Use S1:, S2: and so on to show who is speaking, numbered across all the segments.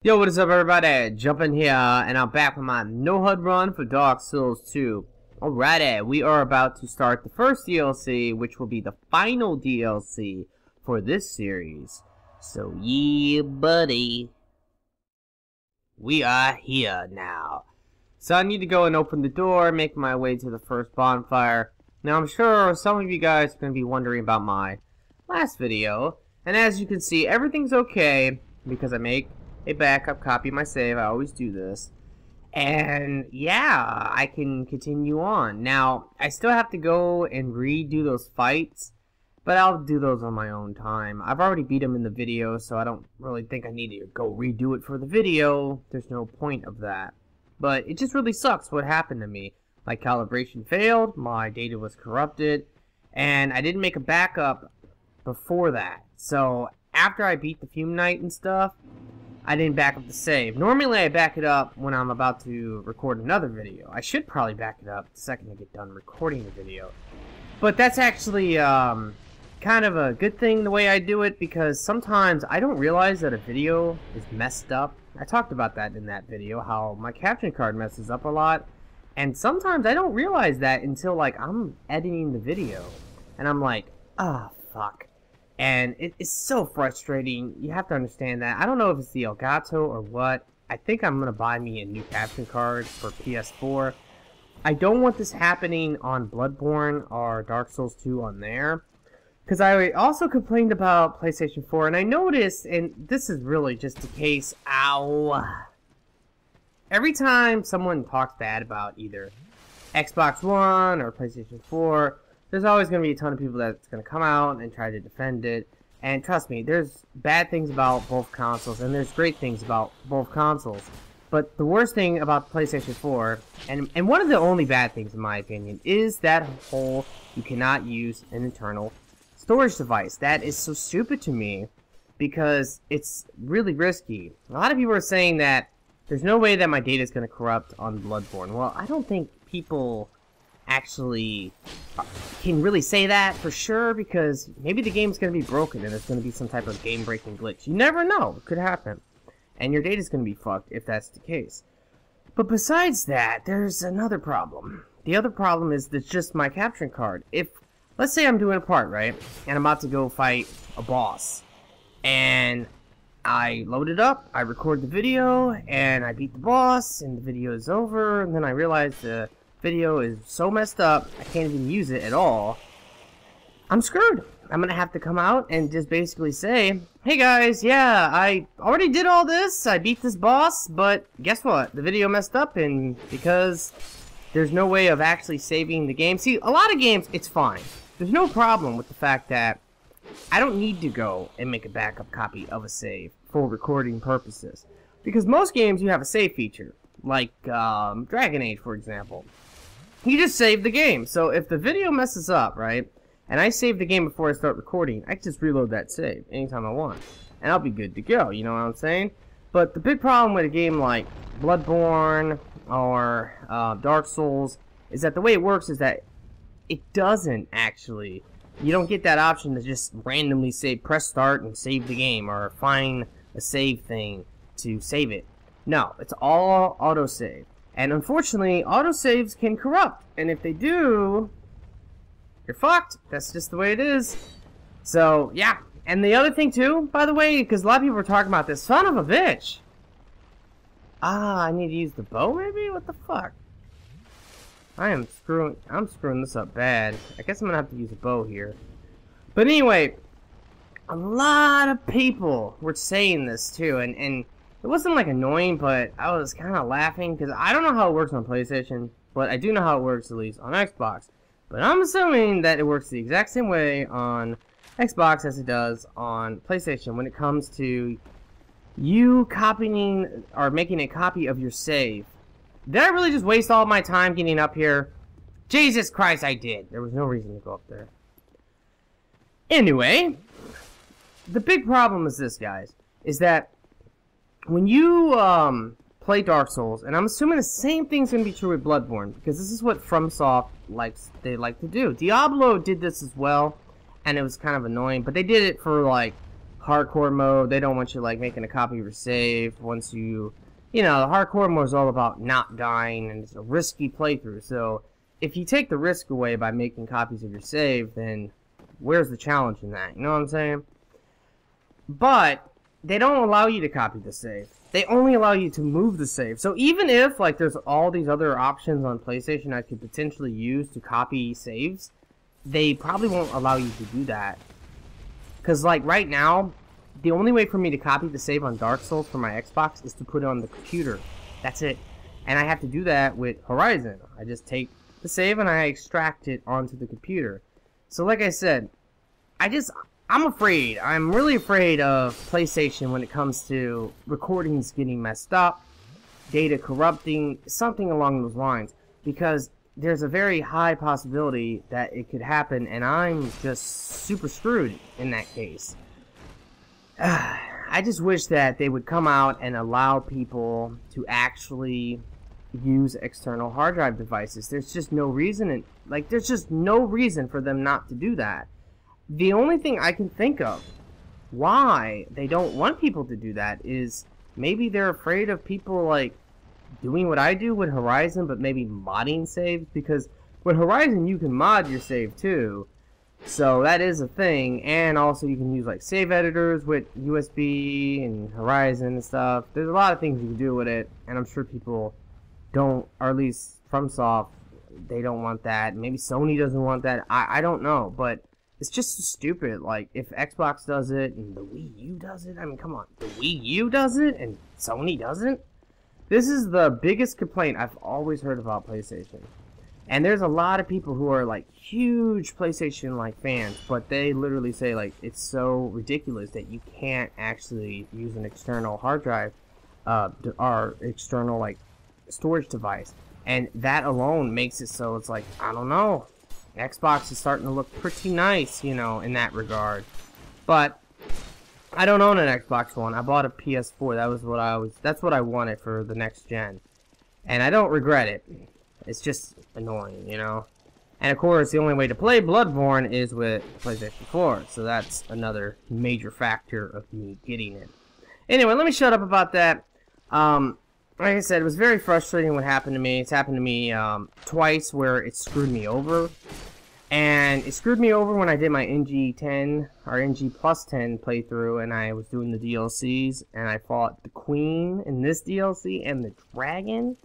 S1: Yo, what is up everybody? Jumpin' here, and I'm back with my no HUD run for Dark Souls 2. Alrighty, we are about to start the first DLC, which will be the final DLC for this series. So yeah, buddy. We are here now. So I need to go and open the door, make my way to the first bonfire. Now I'm sure some of you guys are going to be wondering about my last video. And as you can see, everything's okay because I make a backup copy of my save. I always do this. And yeah, I can continue on. Now, I still have to go and redo those fights, but I'll do those on my own time. I've already beat them in the video, so I don't really think I need to go redo it for the video. There's no point of that. But it just really sucks what happened to me. My calibration failed, my data was corrupted, and I didn't make a backup before that. So after I beat the Fume Knight and stuff, I didn't back up the save. Normally I back it up when I'm about to record another video. I should probably back it up the second I get done recording the video. But that's actually kind of a good thing the way I do it, because sometimes I don't realize that a video is messed up. I talked about that in that video, how my caption card messes up a lot. And sometimes I don't realize that until like I'm editing the video. And I'm like, ah, fuck. And it's so frustrating. You have to understand that. I don't know if it's the Elgato or what. I think I'm going to buy me a new caption card for PS4. I don't want this happening on Bloodborne or Dark Souls 2 on there, because I also complained about PlayStation 4. And I noticed, and this is really just a case, ow. Every time someone talks bad about either Xbox One or PlayStation 4, there's always going to be a ton of people that's going to come out and try to defend it. And trust me, there's bad things about both consoles, and there's great things about both consoles. But the worst thing about PlayStation 4, and one of the only bad things in my opinion, is that whole you cannot use an internal storage device. That is so stupid to me, because it's really risky. A lot of people are saying that there's no way that my data is going to corrupt on Bloodborne. Well, I don't think people actually can really say that for sure, because maybe the game's going to be broken and there's going to be some type of game-breaking glitch. You never know. It could happen. And your data's going to be fucked if that's the case. But besides that, there's another problem. The other problem is that's just my capturing card. If, let's say I'm doing a part, right? And I'm about to go fight a boss. And I load it up, I record the video, and I beat the boss, and the video is over, and then I realize the video is so messed up, I can't even use it at all. I'm screwed. I'm gonna have to come out and just basically say, hey guys, yeah, I already did all this, I beat this boss, but guess what? The video messed up, and because there's no way of actually saving the game. See, a lot of games, it's fine. There's no problem with the fact that I don't need to go and make a backup copy of a save for recording purposes. Because most games you have a save feature, like Dragon Age, for example. You just save the game. So if the video messes up, right, and I save the game before I start recording, I can just reload that save anytime I want. And I'll be good to go, you know what I'm saying? But the big problem with a game like Bloodborne or Dark Souls is that the way it works is that it doesn't actually... You don't get that option to just randomly say press start and save the game, or find a save thing to save it. No, it's all autosave. And unfortunately, autosaves can corrupt. And if they do, you're fucked. That's just the way it is. So, yeah. And the other thing too, by the way, because a lot of people are talking about this, son of a bitch. Ah, I need to use the bow maybe? What the fuck? I'm screwing this up bad. I guess I'm gonna have to use a bow here. But anyway, a lot of people were saying this too, and it wasn't like annoying, but I was kind of laughing because I don't know how it works on PlayStation, but I do know how it works at least on Xbox. But I'm assuming that it works the exact same way on Xbox as it does on PlayStation when it comes to you copying or making a copy of your save. Did I really just waste all my time getting up here? Jesus Christ, I did. There was no reason to go up there. Anyway, the big problem is this, guys, is that when you play Dark Souls, and I'm assuming the same thing's going to be true with Bloodborne, because this is what FromSoft they like to do. Diablo did this as well, and it was kind of annoying, but they did it for like hardcore mode. They don't want you like making a copy of your save once you know, the hardcore mode is all about not dying, and it's a risky playthrough. So if you take the risk away by making copies of your save, then where's the challenge in that? You know what I'm saying? But they don't allow you to copy the save. They only allow you to move the save. So even if like there's all these other options on PlayStation I could potentially use to copy saves, they probably won't allow you to do that. Because like right now, the only way for me to copy the save on Dark Souls for my Xbox is to put it on the computer. That's it. And I have to do that with Horizon. I just take the save and I extract it onto the computer. So like I said, I'm afraid. I'm really afraid of PlayStation when it comes to recordings getting messed up, data corrupting, something along those lines. Because there's a very high possibility that it could happen, and I'm just super screwed in that case. I just wish that they would come out and allow people to actually use external hard drive devices. There's just no reason, there's just no reason for them not to do that. The only thing I can think of why they don't want people to do that is maybe they're afraid of people like doing what I do with Horizon, but maybe modding saves, because with Horizon you can mod your save too. So that is a thing, and also you can use like save editors with USB and Horizon and stuff. There's a lot of things you can do with it, and I'm sure people don't, or at least FromSoft, they don't want that. Maybe Sony doesn't want that. I don't know, but it's just stupid. Like, if Xbox does it and the Wii U does it, I mean, come on, the Wii U does it and Sony doesn't? This is the biggest complaint I've always heard about PlayStation. And there's a lot of people who are like huge PlayStation like fans, but they literally say like it's so ridiculous that you can't actually use an external hard drive or external like storage device, and that alone makes it so it's like, I don't know, Xbox is starting to look pretty nice, you know, in that regard. But I don't own an Xbox One. I bought a PS4. That's what I wanted for the next gen, and I don't regret it. It's just annoying, you know? And of course, the only way to play Bloodborne is with PlayStation 4, so that's another major factor of me getting it. Anyway, let me shut up about that. Like I said, it was very frustrating what happened to me. It's happened to me twice where it screwed me over. And it screwed me over when I did my NG10, or NG plus 10 playthrough, and I was doing the DLCs, and I fought the Queen in this DLC, and the Dragon.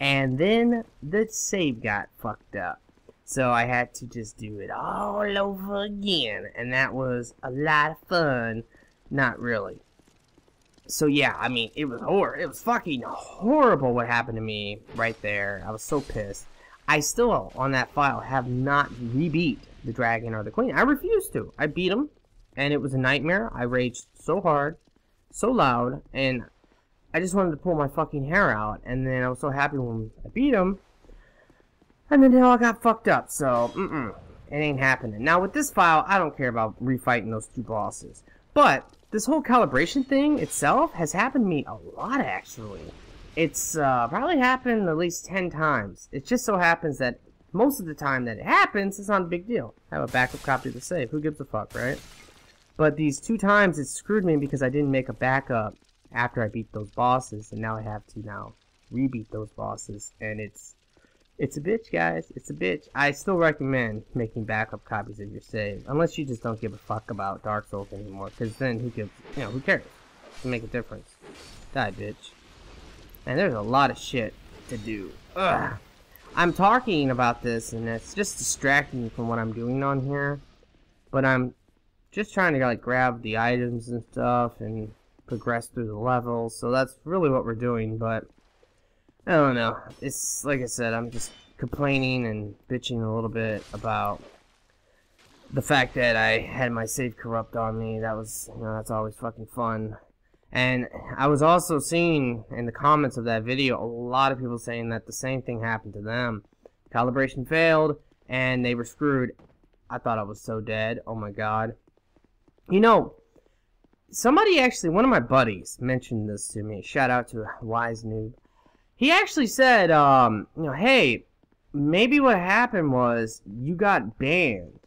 S1: And then the save got fucked up. So I had to just do it all over again. And that was a lot of fun. Not really. So yeah, I mean, it was horrible. It was fucking horrible what happened to me right there. I was so pissed. I still, on that file, have not re-beat the Dragon or the Queen. I refused to. I beat them, and it was a nightmare. I raged so hard, so loud, and I just wanted to pull my fucking hair out, and then I was so happy when I beat him, and then it all got fucked up, so, it ain't happening. Now, with this file, I don't care about refighting those two bosses, but this whole calibration thing itself has happened to me a lot, actually. It's probably happened at least 10 times. It just so happens that most of the time that it happens, it's not a big deal. I have a backup copy of the save. Who gives a fuck, right? But these 2 times, it screwed me because I didn't make a backup after I beat those bosses, and now I have to now re-beat those bosses, and it's a bitch, guys. It's a bitch. I still recommend making backup copies of your save, unless you just don't give a fuck about Dark Souls anymore, because then who cares? Who cares? It doesn't make a difference. Die, bitch. And there's a lot of shit to do. Ugh. I'm talking about this, and it's just distracting me from what I'm doing on here, but I'm just trying to like grab the items and stuff, and progress through the levels, so that's really what we're doing. But I don't know, it's like I said, I'm just complaining and bitching a little bit about the fact that I had my save corrupt on me. That was, that's always fucking fun. And I was also seeing in the comments of that video a lot of people saying that the same thing happened to them. Calibration failed and they were screwed. I thought I was so dead. Oh my god. Somebody actually, one of my buddies mentioned this to me. Shout out to Wise Noob. He actually said, hey, maybe what happened was you got banned.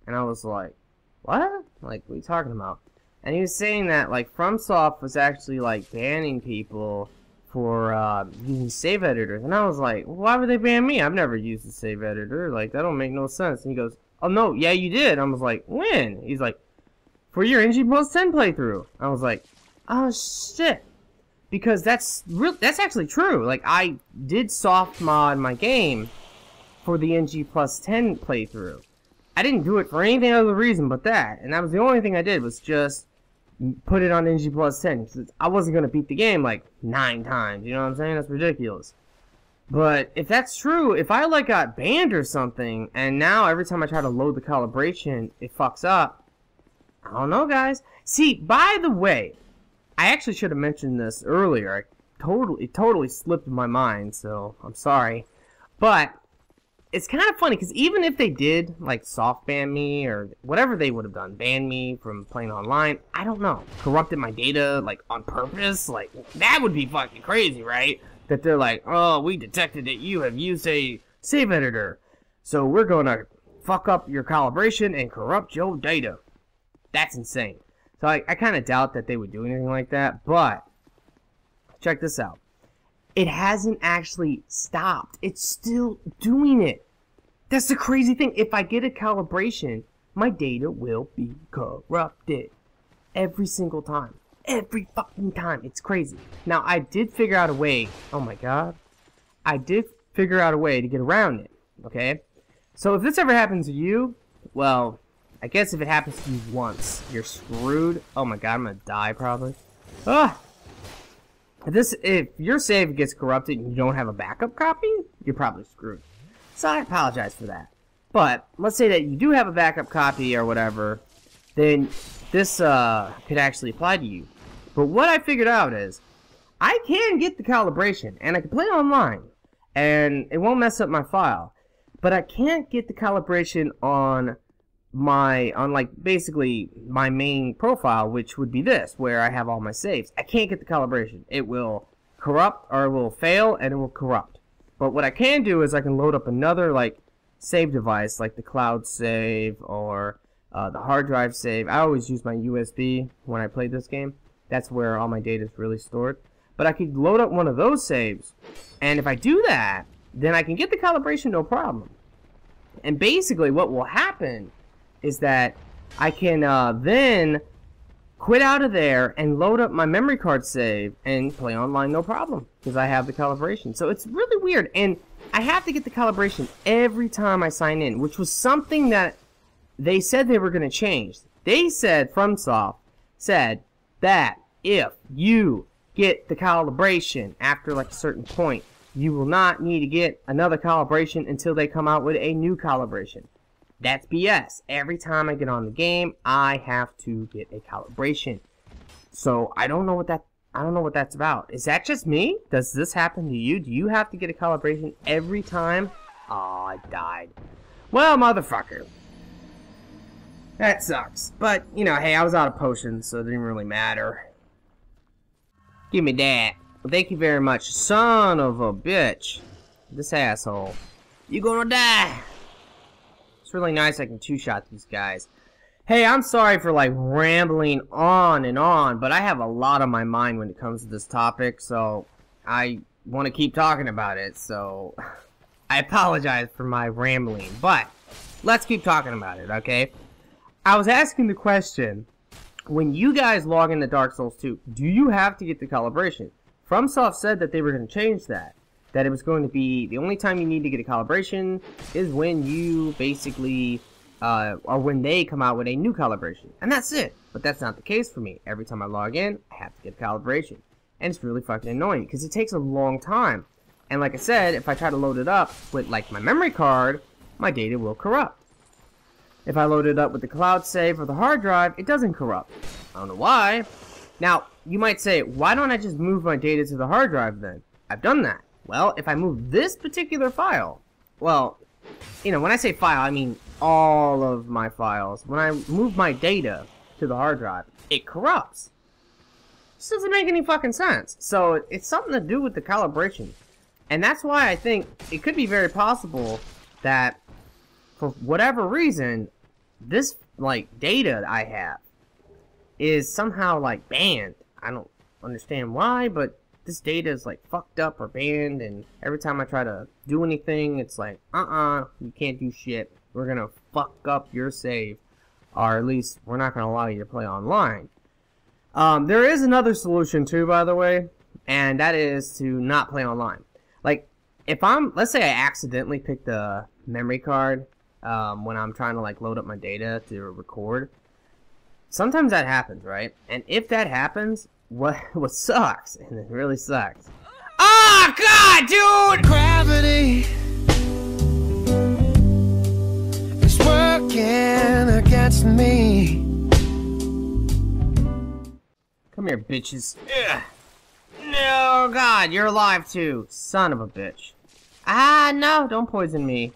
S1: And I was like, what? Like, what are you talking about? and he was saying that like FromSoft was actually like banning people for using save editors, and I was like, why would they ban me? I've never used a save editor. Like, that don't make no sense. And he goes, oh no, yeah you did. I was like, when? He's like, for your NG Plus 10 playthrough. I was like, oh shit, because that's actually true. Like, I did soft mod my game for the NG Plus 10 playthrough. I didn't do it for anything other reason but that, and that was the only thing I did, was just put it on NG Plus 10. I wasn't going to beat the game like 9 times, you know what I'm saying? That's ridiculous. But if that's true, if I like got banned or something, and now every time I try to load the calibration, it fucks up, I don't know, guys. See, by the way, I actually should have mentioned this earlier. It totally slipped my mind, so I'm sorry. But it's kind of funny, because even if they did, like, soft ban me, or whatever they would have done, ban me from playing online, I don't know, corrupted my data, like, on purpose, like, that would be fucking crazy, right? That they're like, oh, we detected that you have used a save editor, so we're gonna fuck up your calibration and corrupt your data. That's insane. So I kind of doubt that they would do anything like that, but check this out. It hasn't actually stopped. It's still doing it. That's the crazy thing. If I get a calibration, my data will be corrupted. Every single time. Every fucking time. It's crazy. Now, I did figure out a way. Oh my god. I did figure out a way to get around it. Okay? So if this ever happens to you, well, I guess if it happens to you once, you're screwed. Oh my god, I'm gonna die probably. Ah! If your save gets corrupted and you don't have a backup copy, you're probably screwed. So I apologize for that. But let's say that you do have a backup copy or whatever, then this could actually apply to you. But what I figured out is I can get the calibration and I can play online and it won't mess up my file. But I can't get the calibration on like basically my main profile, which would be this, where I have all my saves. I can't get the calibration. It will corrupt, or it will fail, and it will corrupt. But what I can do is I can load up another like save device, like the cloud save or the hard drive save. I always use my USB when I play this game. That's where all my data is really stored. But I could load up one of those saves, and if I do that, then I can get the calibration no problem. And basically what will happen is that I can then quit out of there and load up my memory card save and play online no problem, because I have the calibration. So it's really weird, and I have to get the calibration every time I sign in, which was something that they said they were going to change. They said, FromSoft said that if you get the calibration after like a certain point, you will not need to get another calibration until they come out with a new calibration. That's BS. Every time I get on the game, I have to get a calibration. So I don't know what that's about. Is that just me? Does this happen to you? Do you have to get a calibration every time? Oh, I died. Well, motherfucker. That sucks. But, you know, hey, I was out of potions, so it didn't really matter. Give me that. Well, thank you very much. Son of a bitch. This asshole. You gonna die. It's really nice I can two-shot these guys. Hey, I'm sorry for, like, rambling on and on, but I have a lot on my mind when it comes to this topic, so I want to keep talking about it, so I apologize for my rambling, but let's keep talking about it, okay? I was asking the question, when you guys log into Dark Souls 2, do you have to get the calibration? FromSoft said that they were going to change that. That it was going to be, the only time you need to get a calibration is when you basically, or when they come out with a new calibration. And that's it. But that's not the case for me. Every time I log in, I have to get a calibration. And it's really fucking annoying, because it takes a long time. And like I said, if I try to load it up with, like, my memory card, my data will corrupt. If I load it up with the cloud save or the hard drive, it doesn't corrupt. I don't know why. Now, you might say, why don't I just move my data to the hard drive then? I've done that. Well, if I move this particular file, well, you know, when I say file, I mean all of my files. When I move my data to the hard drive, it corrupts. This doesn't make any fucking sense. So it's something to do with the calibration. And that's why I think it could be very possible that for whatever reason, this, like, data I have is somehow like banned. I don't understand why, but this data is like fucked up or banned, and every time I try to do anything, it's like, you can't do shit. We're gonna fuck up your save, or at least we're not gonna allow you to play online. There is another solution too, by the way, and that is to not play online. Like, if let's say I accidentally picked the memory card when I'm trying to like load up my data to record. Sometimes that happens, right? And if that happens, what sucks, and it really sucks. Oh God, dude!
S2: Gravity is working against me.
S1: Come here, bitches. Ugh. No, God, you're alive too, son of a bitch. No, don't poison me,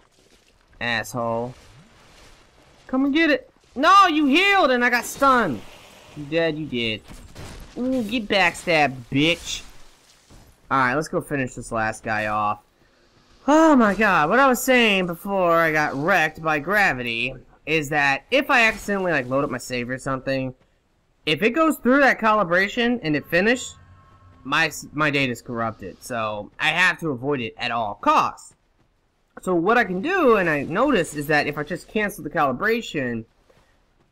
S1: asshole. Come and get it. No, you healed and I got stunned. You dead, you did. Ooh, get backstabbed, bitch. Alright, let's go finish this last guy off. Oh my God, what I was saying before I got wrecked by gravity is that if I accidentally like load up my save or something, if it goes through that calibration and it finished, my data's corrupted. So I have to avoid it at all costs. So what I can do, and I noticed, is that if I just cancel the calibration,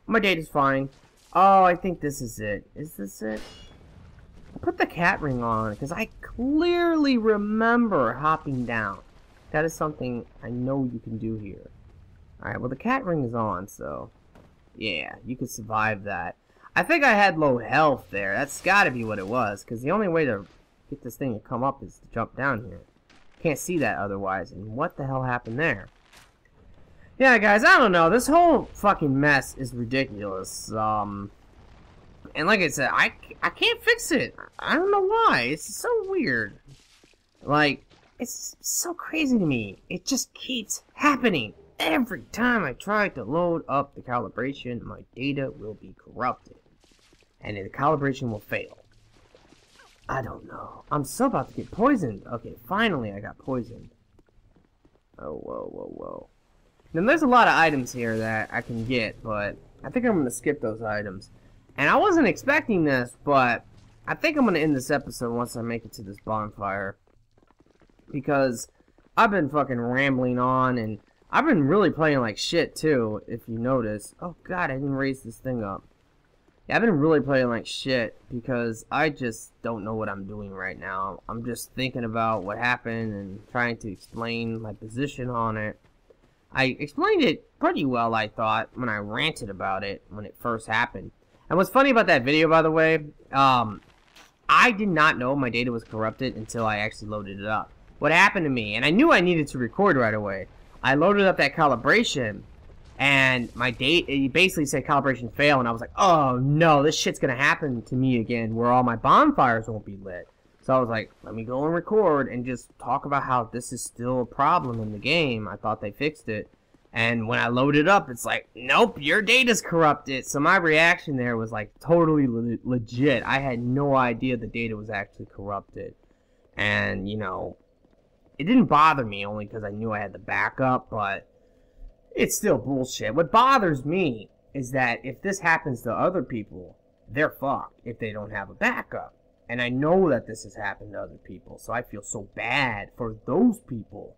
S1: my data's fine. Oh, I think this is it. Is this it? I put the cat ring on because I clearly remember hopping down. That is something I know you can do here. Alright, well the cat ring is on, so yeah, you could survive that. I think I had low health there. That's gotta be what it was, because the only way to get this thing to come up is to jump down here. Can't see that otherwise, and what the hell happened there? Yeah, guys, I don't know. This whole fucking mess is ridiculous. And like I said, I can't fix it. I don't know why. It's so weird. Like, it's so crazy to me. It just keeps happening. Every time I try to load up the calibration, my data will be corrupted. And the calibration will fail. I don't know. I'm so about to get poisoned. Okay, finally I got poisoned. Oh, whoa, whoa, whoa. Now, there's a lot of items here that I can get, but I think I'm going to skip those items. And I wasn't expecting this, but I think I'm going to end this episode once I make it to this bonfire. Because I've been fucking rambling on, and I've been really playing like shit, too, if you notice. Oh, God, I didn't raise this thing up. Yeah, I've been really playing like shit, because I just don't know what I'm doing right now. I'm just thinking about what happened and trying to explain my position on it. I explained it pretty well, I thought, when I ranted about it when it first happened. And what's funny about that video, by the way, I did not know my data was corrupted until I actually loaded it up. What happened to me, and I knew I needed to record right away, I loaded up that calibration, and my date, it basically said calibration fail, and I was like, oh no, this shit's gonna happen to me again, where all my bonfires won't be lit. So I was like, let me go and record and just talk about how this is still a problem in the game. I thought they fixed it. And when I load it up, it's like, nope, your data's corrupted. So my reaction there was like totally legit. I had no idea the data was actually corrupted. And, you know, it didn't bother me only because I knew I had the backup, but it's still bullshit. What bothers me is that if this happens to other people, they're fucked if they don't have a backup. And I know that this has happened to other people, so I feel so bad for those people.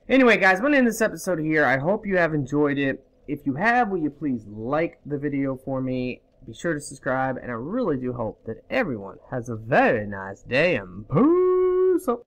S1: Anyway, guys, I'm going to end this episode here. I hope you have enjoyed it. If you have, will you please like the video for me? Be sure to subscribe, and I really do hope that everyone has a very nice day, and peace out.